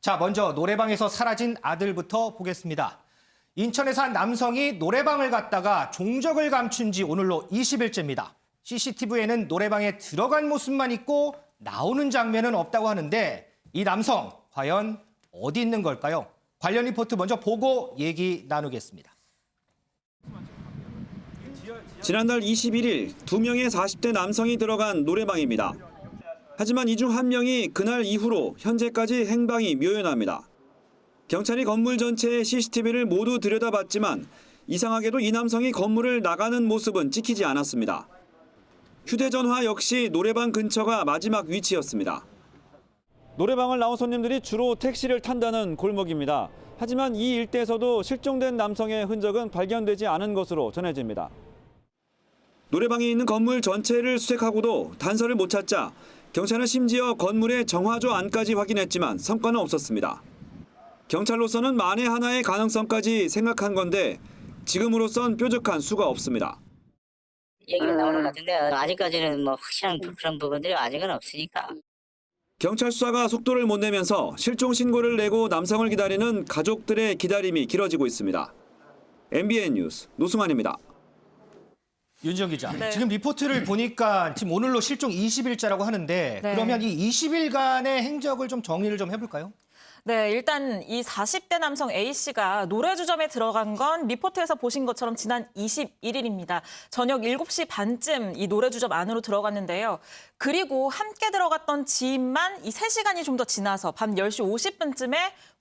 자, 먼저 노래방에서 사라진 아들부터 보겠습니다. 인천에서 한 남성이 노래방을 갔다가 종적을 감춘 지 오늘로 20일째입니다. CCTV에는 노래방에 들어간 모습만 있고 나오는 장면은 없다고 하는데 이 남성 과연 어디 있는 걸까요? 관련 리포트 먼저 보고 얘기 나누겠습니다. 지난달 21일 2명의 40대 남성이 들어간 노래방입니다. 하지만 이 중 한 명이 그날 이후로 현재까지 행방이 묘연합니다. 경찰이 건물 전체의 CCTV를 모두 들여다봤지만 이상하게도 이 남성이 건물을 나가는 모습은 찍히지 않았습니다. 휴대전화 역시 노래방 근처가 마지막 위치였습니다. 노래방을 나온 손님들이 주로 택시를 탄다는 골목입니다. 하지만 이 일대에서도 실종된 남성의 흔적은 발견되지 않은 것으로 전해집니다. 노래방에 있는 건물 전체를 수색하고도 단서를 못 찾자 경찰은 심지어 건물의 정화조 안까지 확인했지만 성과는 없었습니다. 경찰로서는 만에 하나의 가능성까지 생각한 건데 지금으로선 뾰족한 수가 없습니다. 얘기가 나오는 것 같은데 아직까지는 뭐 확실한 그런 부분들이 아직은 없으니까. 경찰 수사가 속도를 못 내면서 실종 신고를 내고 남성을 기다리는 가족들의 기다림이 길어지고 있습니다. MBN 뉴스 노승환입니다. 윤지영 기자, 네. 지금 리포트를 보니까 지금 오늘로 실종 20일째라고 하는데 네. 그러면 이 20일간의 행적을 좀 정리를 좀 해볼까요? 네, 일단 이 40대 남성 A씨가 노래주점에 들어간 건 리포트에서 보신 것처럼 지난 21일입니다. 저녁 7시 반쯤 이 노래주점 안으로 들어갔는데요. 그리고 함께 들어갔던 지인만 이 3시간이 좀 더 지나서 밤 10시 50분쯤에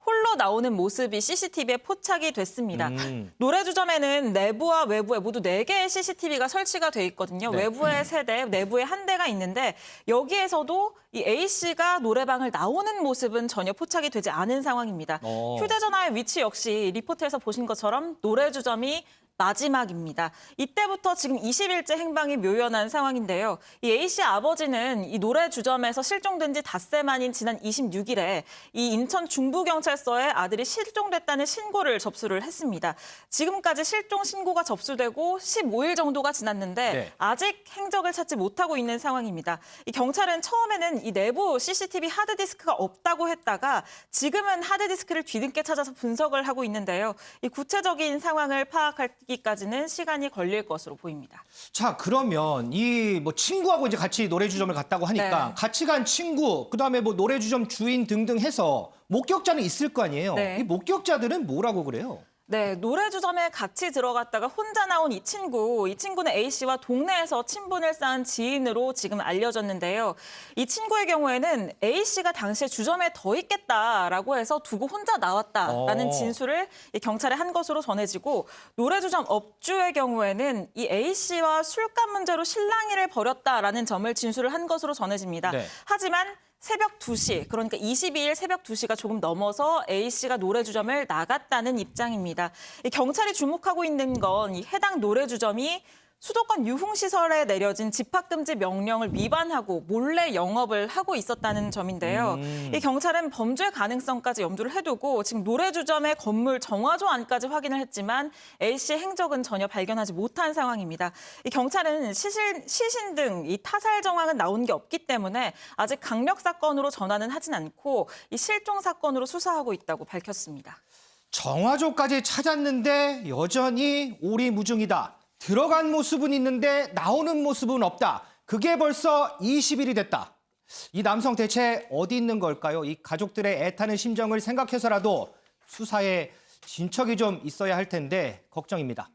홀로 나오는 모습이 CCTV에 포착이 됐습니다. 노래주점에는 내부와 외부에 모두 4개의 CCTV가 설치가 돼 있거든요. 네. 외부에 3대, 내부에 1대가 있는데 여기에서도 이 A씨가 노래방을 나오는 모습은 전혀 포착이 되지 않은 상황입니다. 휴대전화의 위치 역시 리포트에서 보신 것처럼 노래주점이 마지막입니다. 이때부터 지금 20일째 행방이 묘연한 상황인데요. 이 A씨 아버지는 이 노래주점에서 실종된 지 닷새 만인 지난 26일에 이 인천 중부경찰서에 아들이 실종됐다는 신고를 접수를 했습니다. 지금까지 실종 신고가 접수되고 15일 정도가 지났는데 네. 아직 행적을 찾지 못하고 있는 상황입니다. 이 경찰은 처음에는 이 내부 CCTV 하드디스크가 없다고 했다가 지금은 하드디스크를 뒤늦게 찾아서 분석을 하고 있는데요. 이 구체적인 상황을 파악하기까지는 시간이 걸릴 것으로 보입니다. 자, 그러면 이 뭐 친구하고 이제 같이 노래주점을 갔다고 하니까 네. 같이 간 친구, 그다음에 뭐 노래주점 주인 등등 해서 목격자는 있을 거 아니에요? 네. 이 목격자들은 뭐라고 그래요? 네, 노래주점에 같이 들어갔다가 혼자 나온 이 친구는 A씨와 동네에서 친분을 쌓은 지인으로 지금 알려졌는데요. 이 친구의 경우에는 A씨가 당시에 주점에 더 있겠다라고 해서 두고 혼자 나왔다라는 진술을 이 경찰에 한 것으로 전해지고 노래주점 업주의 경우에는 이 A씨와 술값 문제로 실랑이를 벌였다라는 점을 진술을 한 것으로 전해집니다. 네. 하지만 새벽 2시, 그러니까 22일 새벽 2시가 조금 넘어서 A씨가 노래주점을 나갔다는 입장입니다. 이 경찰이 주목하고 있는 건 이 해당 노래주점이 수도권 유흥시설에 내려진 집합금지 명령을 위반하고 몰래 영업을 하고 있었다는 점인데요. 이 경찰은 범죄 가능성까지 염두를 해두고 지금 노래주점의 건물 정화조 안까지 확인을 했지만 A씨의 행적은 전혀 발견하지 못한 상황입니다. 이 경찰은 시신 등 이 타살 정황은 나온 게 없기 때문에 아직 강력 사건으로 전환은 하진 않고 이 실종 사건으로 수사하고 있다고 밝혔습니다. 정화조까지 찾았는데 여전히 오리무중이다. 들어간 모습은 있는데 나오는 모습은 없다. 그게 벌써 20일이 됐다. 이 남성 대체 어디 있는 걸까요? 이 가족들의 애타는 심정을 생각해서라도 수사에 진척이 좀 있어야 할 텐데 걱정입니다.